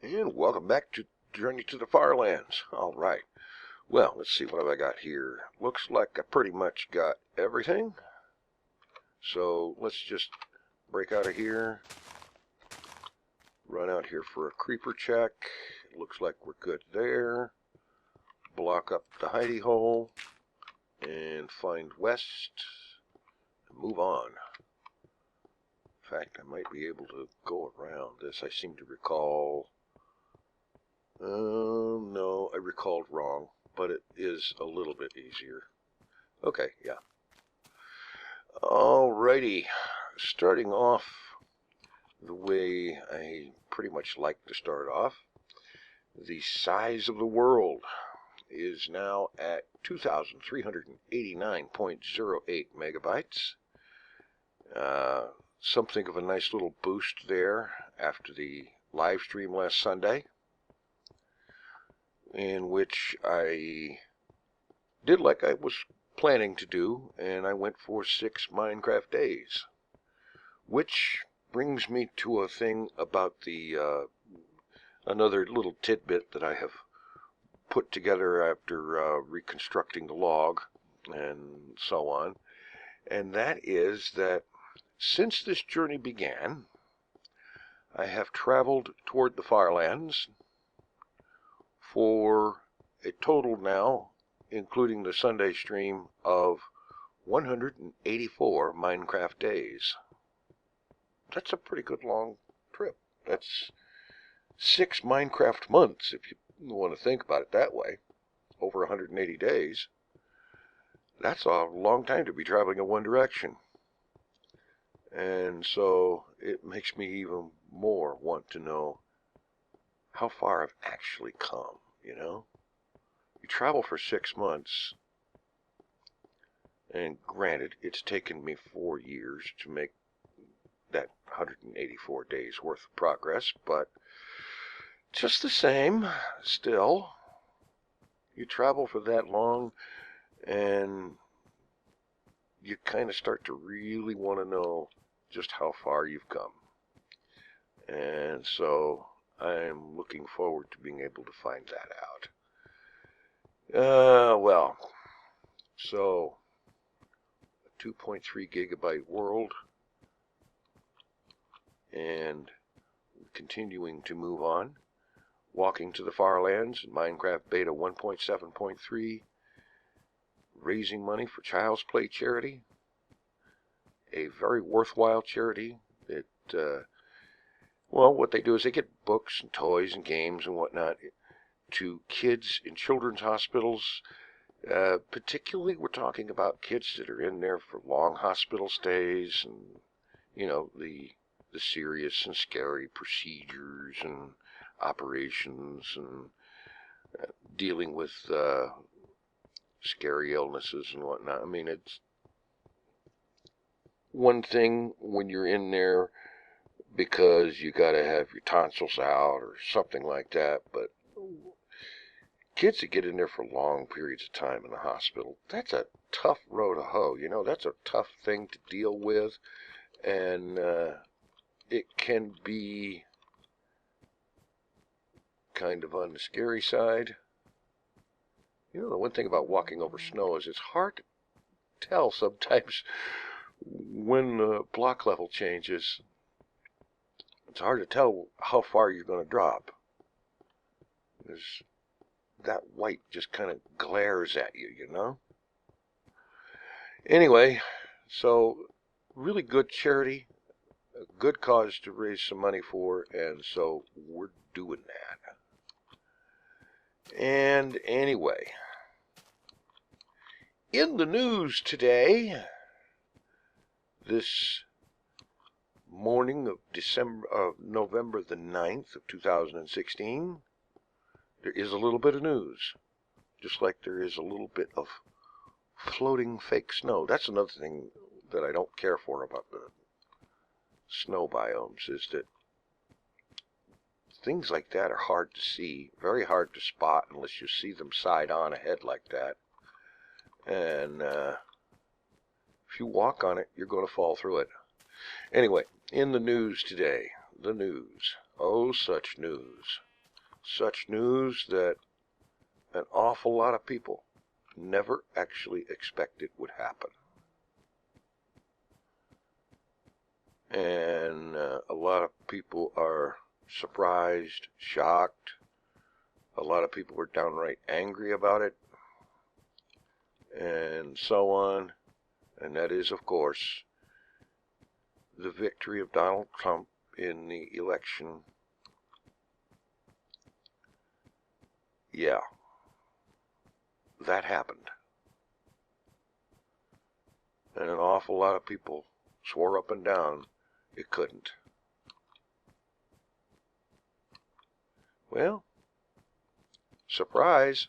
And welcome back to Journey to the FarLands. Alright, well, let's see, what have I got here? Looks like I pretty much got everything. So let's just break out of here. Run out here for a creeper check. It looks like we're good there. Block up the hidey hole. And find west. And move on. In fact, I might be able to go around this. I seem to recall... no, I recalled wrong, but it is a little bit easier. Okay, yeah. Alrighty, starting off the way I pretty much like to start off. The size of the world is now at 2,389.08 megabytes. Something of a nice little boost there after the live stream last Sunday, in which I did like I was planning to do, and I went for 6 Minecraft days. Which brings me to a thing about the another little tidbit that I have put together after reconstructing the log and so on, and that is that since this journey began, I have traveled toward the FarLands for a total now, including the Sunday stream, of 184 Minecraft days. That's a pretty good long trip. That's 6 Minecraft months, if you want to think about it that way. Over 180 days. That's a long time to be traveling in one direction. And so it makes me even more want to know how far I've actually come, you know? You travel for 6 months, and granted, it's taken me 4 years to make that 184 days worth of progress, but just the same, still, you travel for that long, and you kind of start to really want to know just how far you've come. And so I'm looking forward to being able to find that out. Well, so a 2.3 gigabyte world, and continuing to move on, walking to the FarLands in Minecraft Beta 1.7.3, raising money for Child's Play charity, a very worthwhile charity. It well, what they do is they get books and toys and games and whatnot to kids in children's hospitals. Particularly, we're talking about kids that are in there for long hospital stays, and you know, the serious and scary procedures and operations, and dealing with scary illnesses and whatnot. I mean, it's one thing when you're in there because you got to have your tonsils out or something like that, but kids that get in there for long periods of time in the hospital, that's a tough row to hoe. You know, that's a tough thing to deal with, and it can be kind of on the scary side. You know, the one thing about walking over snow is it's hard to tell sometimes when the block level changes. It's hard to tell how far you're going to drop. There's that white just kind of glares at you, you know? Anyway, so really good charity, a good cause to raise some money for, and so we're doing that. And anyway, in the news today, this morning of November the 9th of 2016, there is a little bit of news, just like there is a little bit of floating fake snow. That's another thing that I don't care for about the snow biomes, is that things like that are hard to see, very hard to spot unless you see them side on ahead like that. And if you walk on it, you're going to fall through it. Anyway, in the news today, the news, oh such news. such news that an awful lot of people never actually expected would happen. And a lot of people are surprised, shocked. A lot of people are downright angry about it, and so on. And that is, of course, the victory of Donald Trump in the election. Yeah, that happened. And an awful lot of people swore up and down it couldn't. Well, surprise.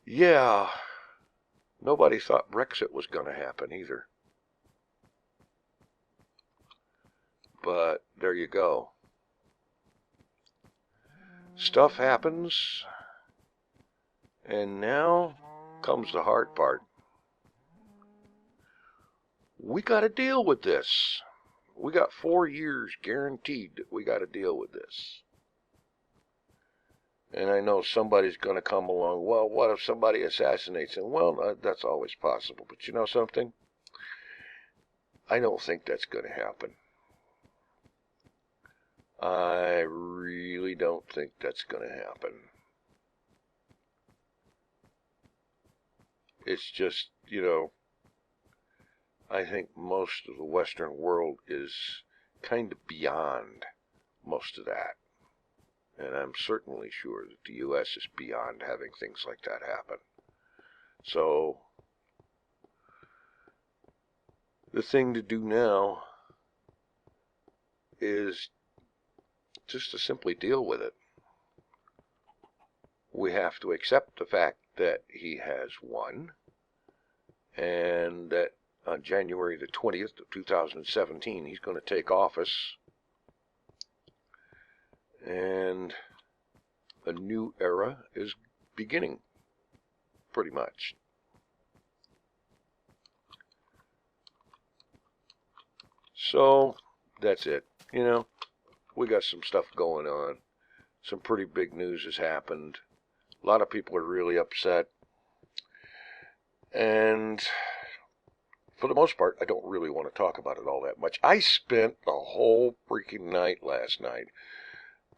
Yeah, nobody thought Brexit was going to happen either. But there you go. Stuff happens, and now comes the hard part. We got to deal with this. We got 4 years guaranteed that we got to deal with this. And I know somebody's going to come along, well, what if somebody assassinates him? Well, that's always possible. But you know something? I don't think that's going to happen. I really don't think that's going to happen. It's just, you know, I think most of the Western world is kind of beyond most of that. And I'm certainly sure that the U.S. is beyond having things like that happen. So, the thing to do now is just to simply deal with it. We have to accept the fact that he has won, and that on January the 20th of 2017, he's going to take office, and a new era is beginning, pretty much. So, that's it. You know, we got some stuff going on. Some pretty big news has happened. A lot of people are really upset. And for the most part, I don't really want to talk about it all that much. I spent the whole freaking night last night,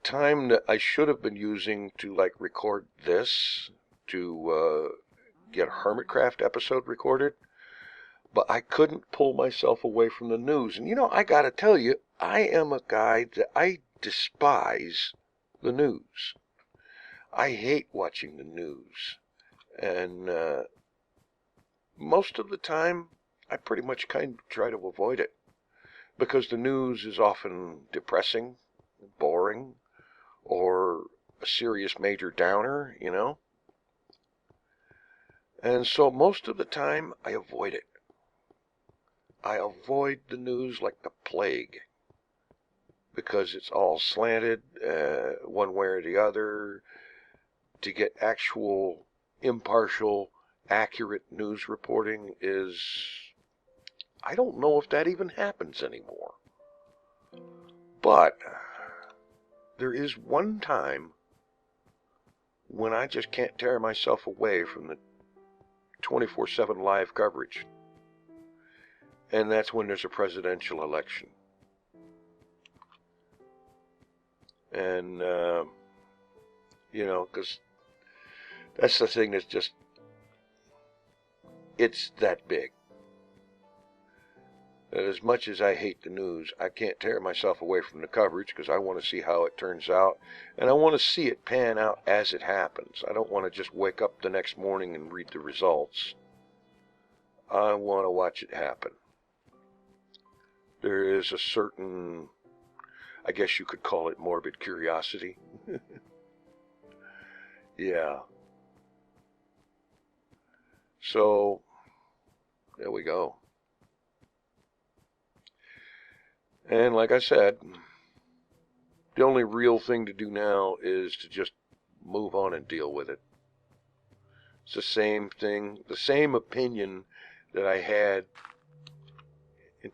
time that I should have been using to like record this, to get a Hermitcraft episode recorded, but I couldn't pull myself away from the news. And you know, I gotta tell you, I am a guy that I despise the news. I hate watching the news, and most of the time I pretty much kind of try to avoid it, because the news is often depressing, boring, or a serious major downer, you know. And so most of the time I avoid it. I avoid the news like the plague, because it's all slanted one way or the other. To get actual, impartial, accurate news reporting is, I don't know if that even happens anymore. But there is one time when I just can't tear myself away from the 24/7 live coverage. And that's when there's a presidential election. And, you know, because that's the thing that's just, it's that big. And as much as I hate the news, I can't tear myself away from the coverage, because I want to see how it turns out. And I want to see it pan out as it happens. I don't want to just wake up the next morning and read the results. I want to watch it happen. There is a certain, I guess you could call it morbid curiosity. Yeah. So, there we go. And like I said, the only real thing to do now is to just move on and deal with it. It's the same thing, the same opinion that I had in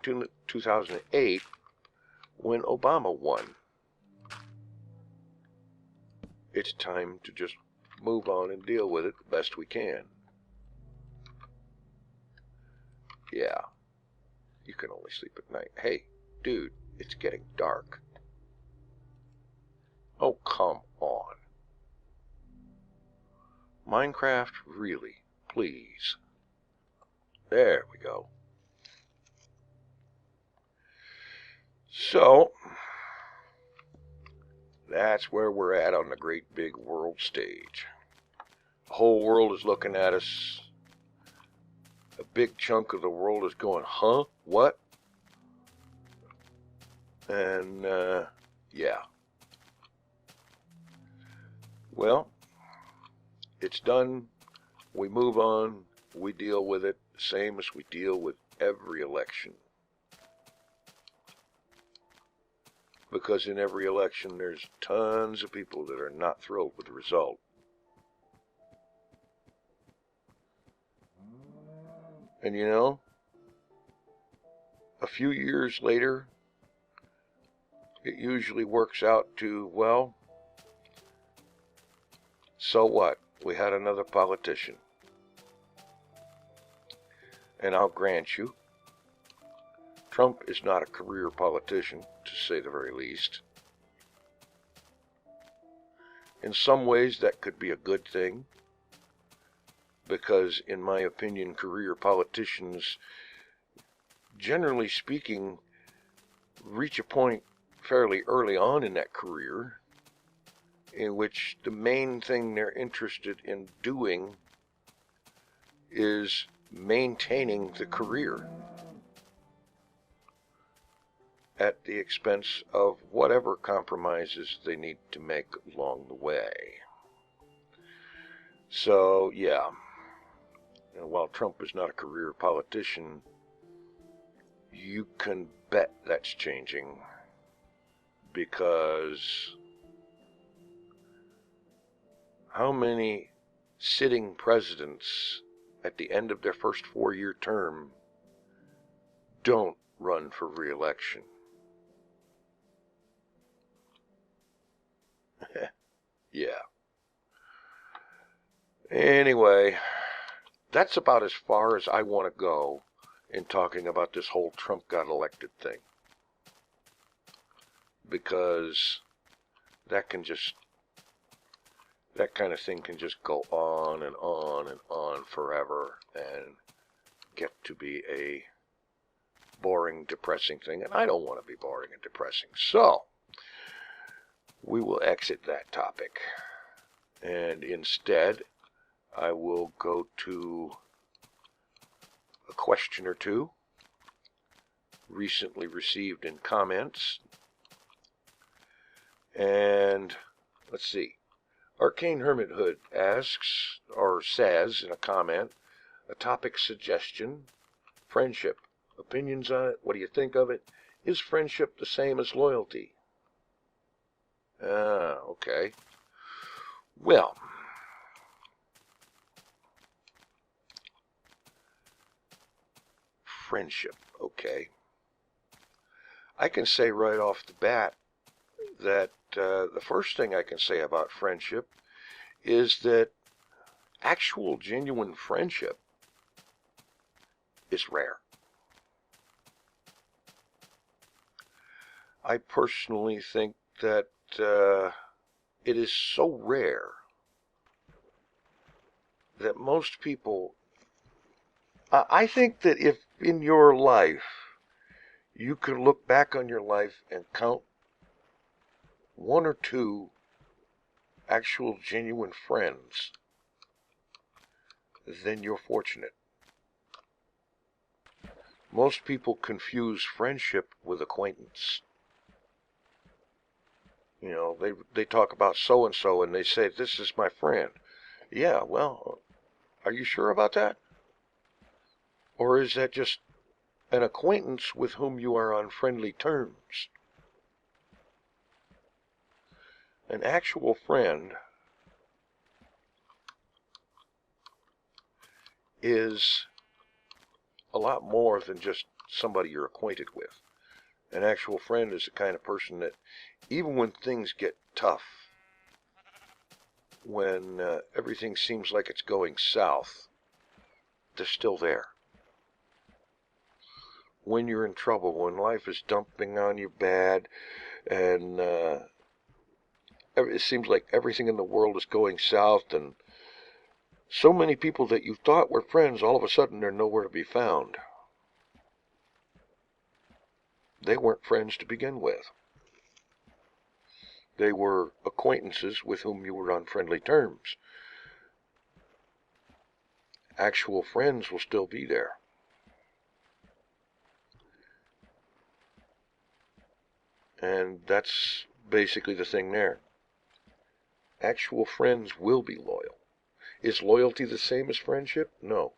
2008 when Obama won. it's time to just move on and deal with it the best we can. Yeah, you can only sleep at night. Hey, dude, it's getting dark. Oh, come on. Minecraft, really, please. There we go. So, that's where we're at on the great big world stage. The whole world is looking at us. A big chunk of the world is going, huh? What? And, yeah. Well, it's done. We move on. We deal with it the same as we deal with every election. Because in every election, there's tons of people that are not thrilled with the result. And you know, a few years later, it usually works out to, well, so what? We had another politician. And I'll grant you, Trump is not a career politician, to say the very least. In some ways, that could be a good thing, because, in my opinion, career politicians, generally speaking, reach a point fairly early on in that career in which the main thing they're interested in doing is maintaining the career at the expense of whatever compromises they need to make along the way. So, yeah. And while Trump is not a career politician, you can bet that's changing, because how many sitting presidents at the end of their first 4-year term don't run for re-election? Yeah. Anyway, that's about as far as I want to go in talking about this whole Trump got elected thing. Because that kind of thing can just go on and on and on forever and get to be a boring, depressing thing. And I don't want to be boring and depressing. So, we will exit that topic. And instead, I will go to a question or two recently received in comments. And let's see. Arcane Hermit Hood asks, or says in a comment, a topic suggestion: friendship. Opinions on it? What do you think of it? Is friendship the same as loyalty? Okay. Well, friendship, okay. I can say right off the bat that the first thing I can say about friendship is that actual genuine friendship is rare. I personally think that it is so rare that most people, I think that if in your life you could look back on your life and count 1 or 2 actual genuine friends, then you're fortunate. Most people confuse friendship with acquaintance. You know, they talk about so-and-so and they say, this is my friend. Yeah, well, are you sure about that? Or is that just an acquaintance with whom you are on friendly terms? An actual friend is a lot more than just somebody you're acquainted with. An actual friend is the kind of person that, even when things get tough, when everything seems like it's going south, they're still there. When you're in trouble, when life is dumping on you bad, and it seems like everything in the world is going south, and so many people that you thought were friends, all of a sudden they're nowhere to be found. They weren't friends to begin with. They were acquaintances with whom you were on friendly terms. Actual friends will still be there. And that's basically the thing there. Actual friends will be loyal. Is loyalty the same as friendship? No.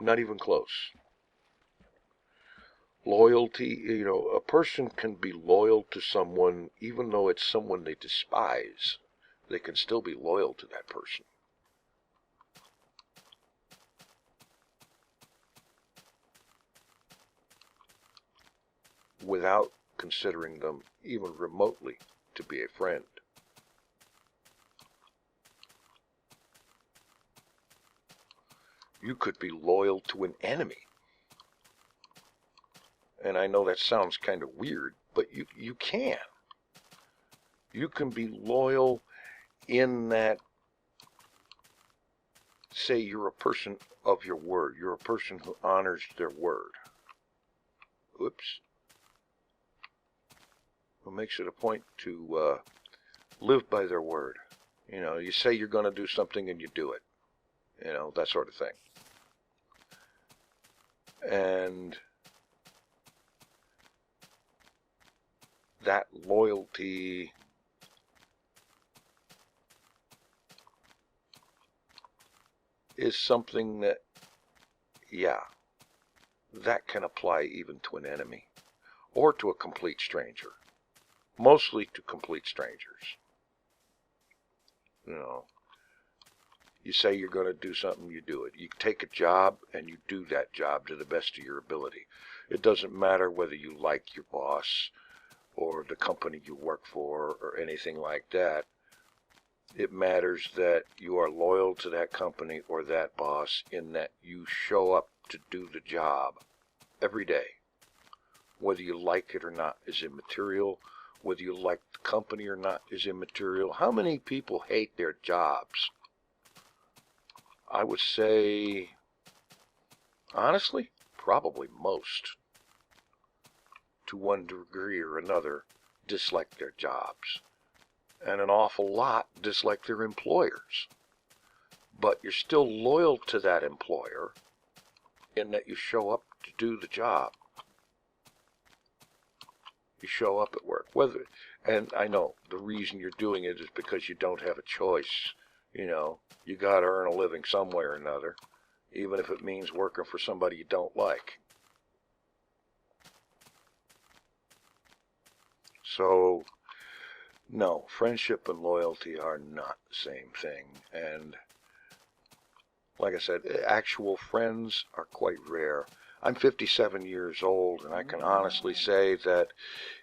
Not even close. Loyalty, a person can be loyal to someone even though it's someone they despise. They can still be loyal to that person. Without considering them even remotely to be a friend. You could be loyal to an enemy. And I know that sounds kind of weird, but you can. You can be loyal in that, say you're a person of your word. You're a person who honors their word. Oops. Who makes it a point to live by their word. You say you're going to do something and you do it. That sort of thing. And that loyalty is something that, that can apply even to an enemy or to a complete stranger. Mostly to complete strangers. You say you're going to do something, you do it. You take a job and you do that job to the best of your ability. It doesn't matter whether you like your boss or the company you work for or anything like that. It matters that you are loyal to that company or that boss in that you show up to do the job every day. Whether you like it or not is immaterial. Whether you like the company or not is immaterial. How many people hate their jobs? I would say, honestly, probably most, to one degree or another, dislike their jobs. And an awful lot dislike their employers. But you're still loyal to that employer in that you show up to do the job. You show up at work. And I know the reason you're doing it is because you don't have a choice. You got to earn a living some way or another, even if it means working for somebody you don't like. So, no, friendship and loyalty are not the same thing. And like I said, actual friends are quite rare. I'm 57 years old, and I can honestly say that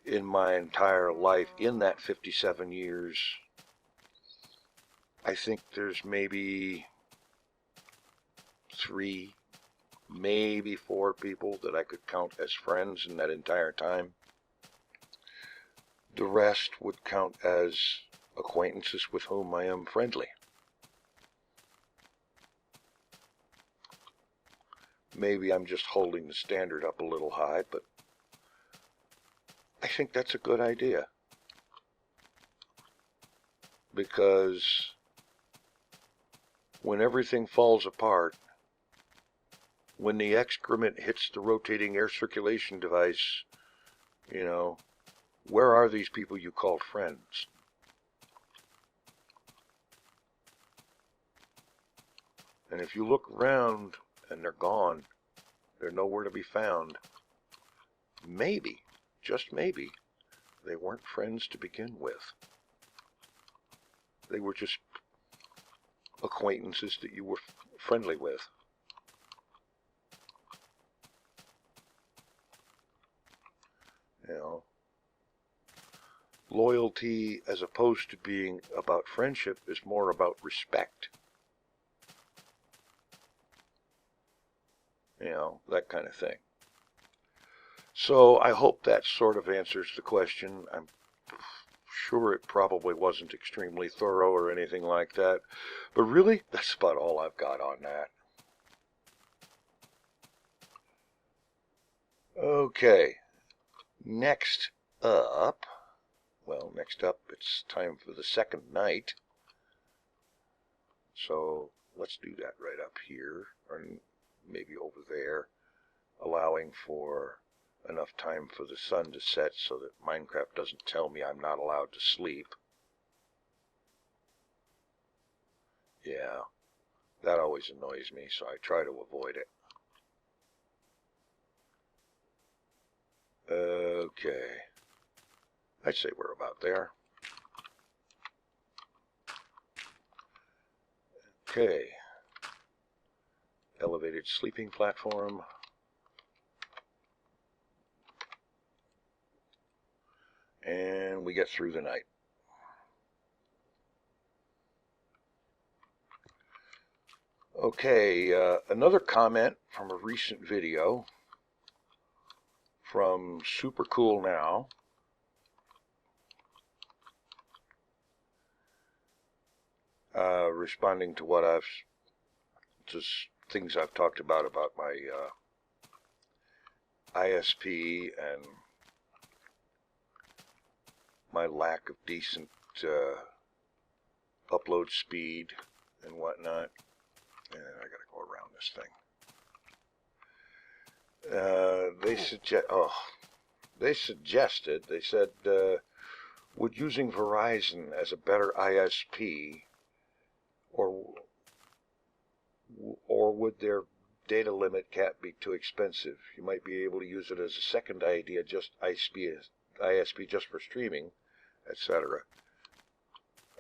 in my entire life, in that 57 years, I think there's maybe 3, maybe 4 people that I could count as friends in that entire time. The rest would count as acquaintances with whom I am friendly. Maybe I'm just holding the standard up a little high, but I think that's a good idea. Because when everything falls apart, when the excrement hits the rotating air circulation device, where are these people you called friends? And if you look around and they're gone, they're nowhere to be found, maybe, just maybe, they weren't friends to begin with. They were just acquaintances that you were friendly with. loyalty, as opposed to being about friendship, is more about respect. You know, that kind of thing. So I hope that sort of answers the question. I'm sure it probably wasn't extremely thorough or anything like that, but really, that's about all I've got on that. Okay, next up, it's time for the second night. So let's do that right up here, or maybe over there, allowing for enough time for the sun to set so that Minecraft doesn't tell me I'm not allowed to sleep. Yeah, that always annoys me, so I try to avoid it. Okay, I'd say we're about there. Okay, elevated sleeping platform. And we get through the night. Okay, another comment from a recent video from Super Cool Now. Responding to what things I've talked about my ISP and my lack of decent upload speed and whatnot. And I gotta go around this thing. They said, would using Verizon as a better ISP, or would their data limit cap be too expensive? You might be able to use it as a second idea, just ISP just for streaming, etc.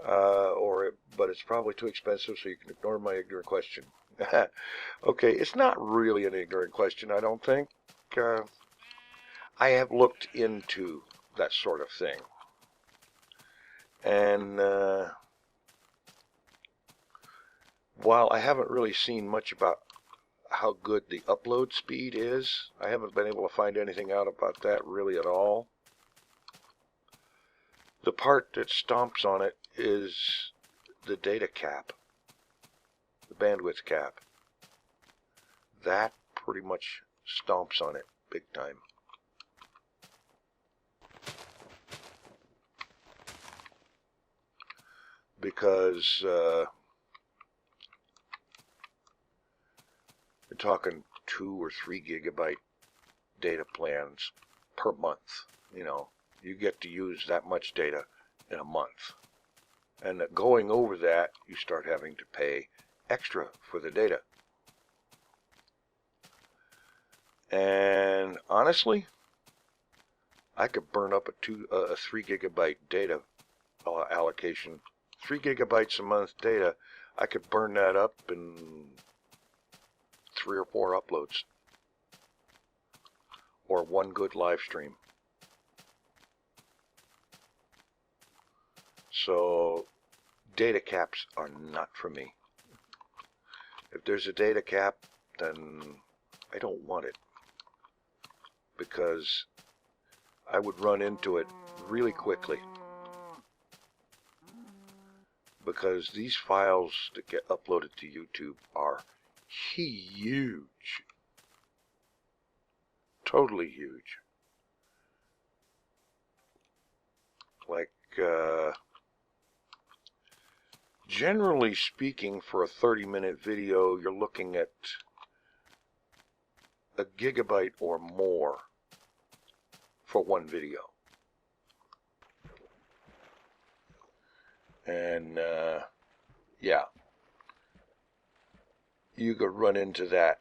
But it's probably too expensive, so you can ignore my ignorant question. Okay, it's not really an ignorant question, I don't think. I have looked into that sort of thing. And while I haven't really seen much about how good the upload speed is, I haven't been able to find anything out about that really at all. The part that stomps on it is the data cap, the bandwidth cap. That pretty much stomps on it big time. Because you're talking 2 or 3 gigabyte data plans per month. You know, you get to use that much data in a month. And going over that, you start having to pay extra for the data. And honestly, I could burn up a 3 gigabyte data allocation. 3 gigabytes a month data, I could burn that up in 3 or 4 uploads. Or 1 good live stream. So, data caps are not for me. If there's a data cap, then I don't want it. Because I would run into it really quickly. Because these files that get uploaded to YouTube are huge. Totally huge. Like, generally speaking, for a 30-minute video, you're looking at a gigabyte or more for one video. And, yeah, you could run into that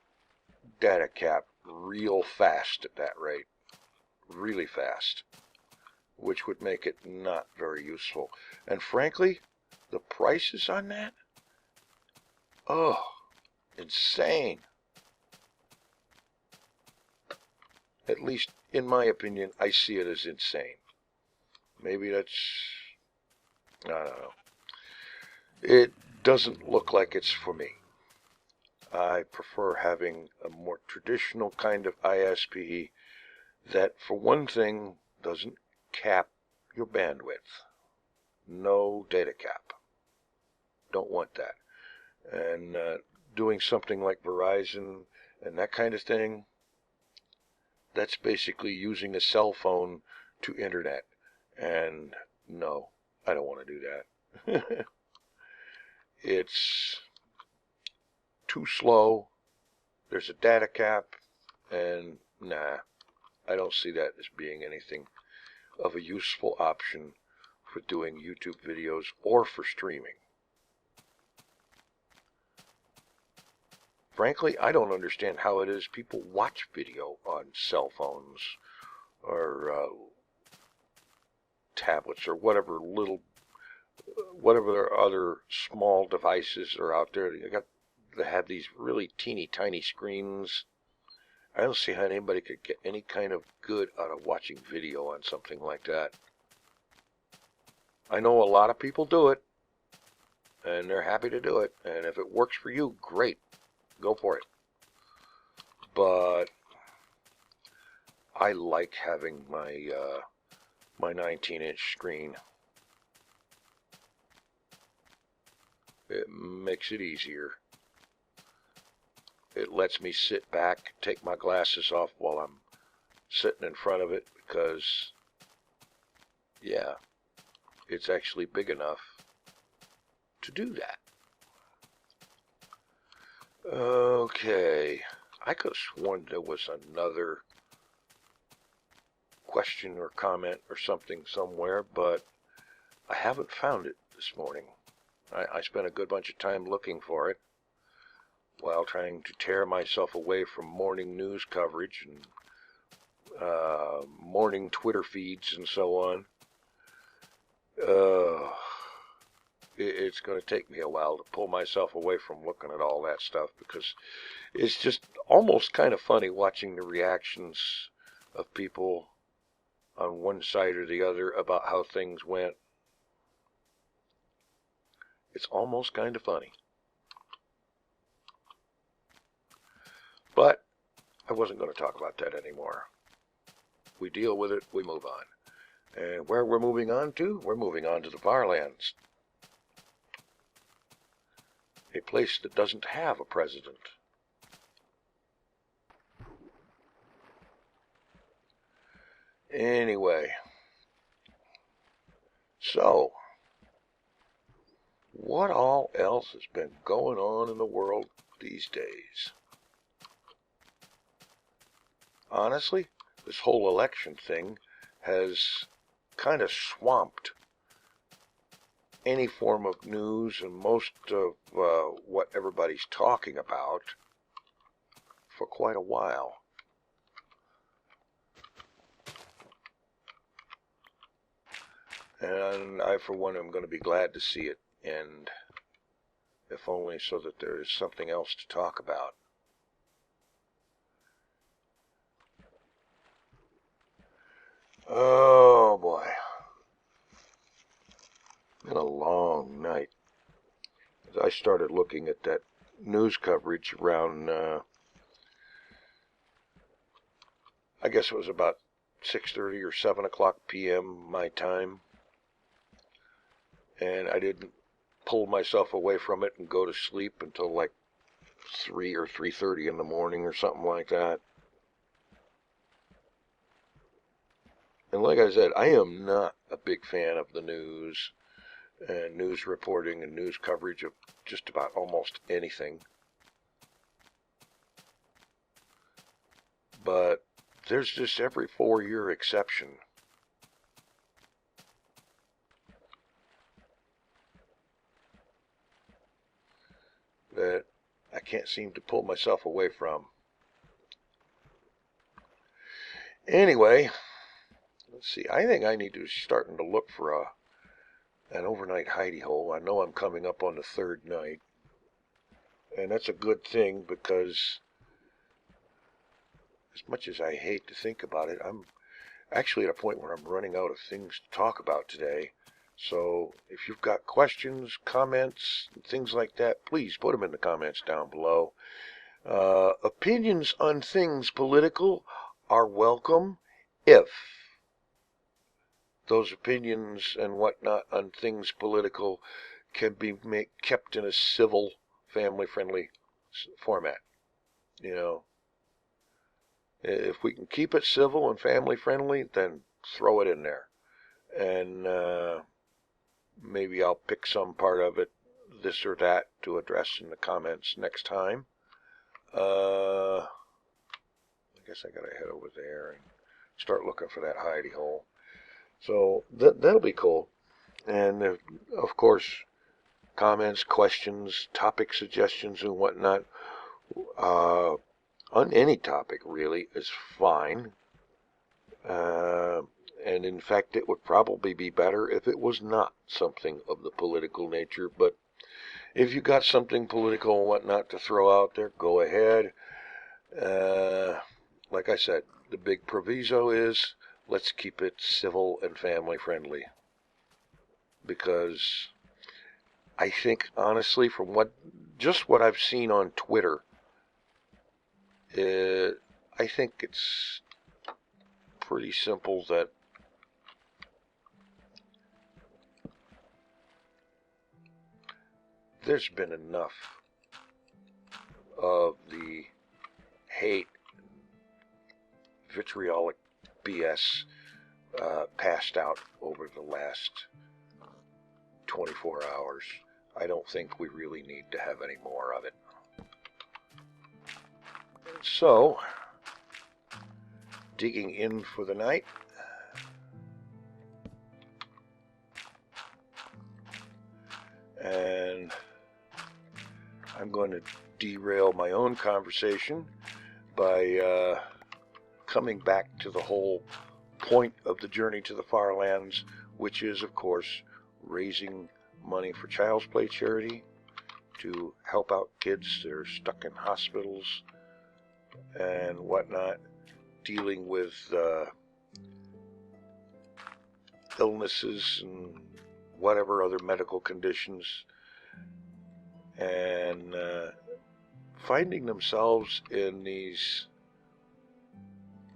data cap real fast at that rate. Really fast. Which would make it not very useful. And frankly, the prices on that? Oh, insane. At least, in my opinion, I see it as insane. Maybe that's, I don't know. It doesn't look like it's for me. I prefer having a more traditional kind of ISP that, for one thing, doesn't cap your bandwidth. No data cap. Don't want that. And doing something like Verizon and that kind of thing, that's basically using a cell phone to internet. And no, I don't want to do that. It's too slow. There's a data cap, and nah, I don't see that as being anything of a useful option for doing YouTube videos or for streaming. Frankly, I don't understand how it is people watch video on cell phones or tablets or whatever other small devices are out there. They have these really teeny tiny screens. I don't see how anybody could get any kind of good out of watching video on something like that. I know a lot of people do it, and they're happy to do it, and if it works for you, great, go for it. But I like having my 19-inch screen. It makes it easier. It lets me sit back, take my glasses off while I'm sitting in front of it, because, yeah, it's actually big enough to do that. Okay, I could have sworn there was another question or comment or something somewhere, but I haven't found it this morning. I spent a good bunch of time looking for it while trying to tear myself away from morning news coverage and morning Twitter feeds and so on. It's going to take me a while to pull myself away from looking at all that stuff, because it's just almost kind of funny watching the reactions of people on one side or the other about how things went. It's almost kind of funny. But I wasn't going to talk about that anymore. We deal with it, we move on. And where we're moving on to? We're moving on to the FarLands. A place that doesn't have a president. Anyway. So, what all else has been going on in the world these days? Honestly, this whole election thing has kind of swamped any form of news and most of what everybody's talking about for quite a while. And I, for one, am going to be glad to see it end, if only so that there is something else to talk about. Oh boy. Been a long night. As I started looking at that news coverage around, I guess it was about 6:30 or 7 o'clock p.m. my time. And I didn't pull myself away from it and go to sleep until like 3 or 3:30 in the morning or something like that. And like I said, I am not a big fan of the news and news reporting and news coverage of just about almost anything. But there's this every 4-year exception. That I can't seem to pull myself away from. Anyway, let's see. I think I need to start to look for an overnight hidey hole. I know I'm coming up on the 3rd night, and that's a good thing, because as much as I hate to think about it, actually at a point where I'm running out of things to talk about today. So if you've got questions, comments, things like that, please put them in the comments down below. Opinions on things political are welcome if those opinions and whatnot on things political can be kept in a civil, family-friendly format. You know, if we can keep it civil and family-friendly, then throw it in there. And maybe I'll pick some part of it, this or that, to address in the comments next time. I guess I gotta head over there and start looking for that hidey hole. So that'll be cool. And of course, comments, questions, topic suggestions, and whatnot, on any topic really is fine. And in fact, it would probably be better if it was not something of the political nature. But if you got something political and whatnot to throw out there, go ahead. Like I said, the big proviso is let's keep it civil and family friendly. Because I think, honestly, from what I've seen on Twitter, I think it's pretty simple that there's been enough of the hate, vitriolic BS passed out over the last 24 hours. I don't think we really need to have any more of it. So, digging in for the night. And I'm going to derail my own conversation by coming back to the whole point of the Journey to the FarLands, which is, of course, raising money for Child's Play charity to help out kids that are stuck in hospitals and whatnot, dealing with illnesses and whatever other medical conditions, and finding themselves in these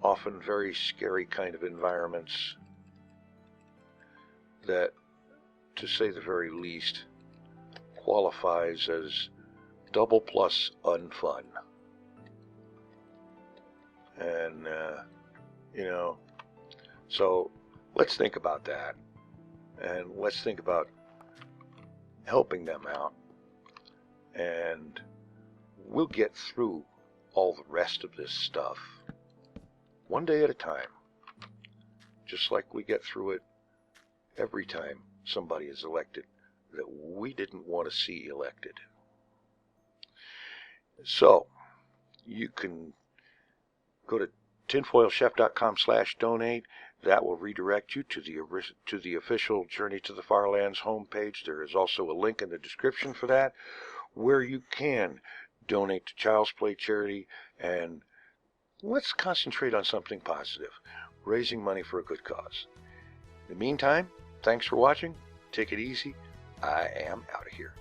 often very scary kind of environments that, to say the very least, qualifies as double plus unfun. And, so let's think about that. And let's think about helping them out. And we'll get through all the rest of this stuff one day at a time. Just like we get through it every time somebody is elected that we didn't want to see elected. So, you can go to TinFoilChef.com/donate. That will redirect you to the official Journey to the FarLands homepage. There is also a link in the description for that, where you can donate to Child's Play charity. And let's concentrate on something positive, raising money for a good cause. In the meantime, thanks for watching. Take it easy. I am out of here.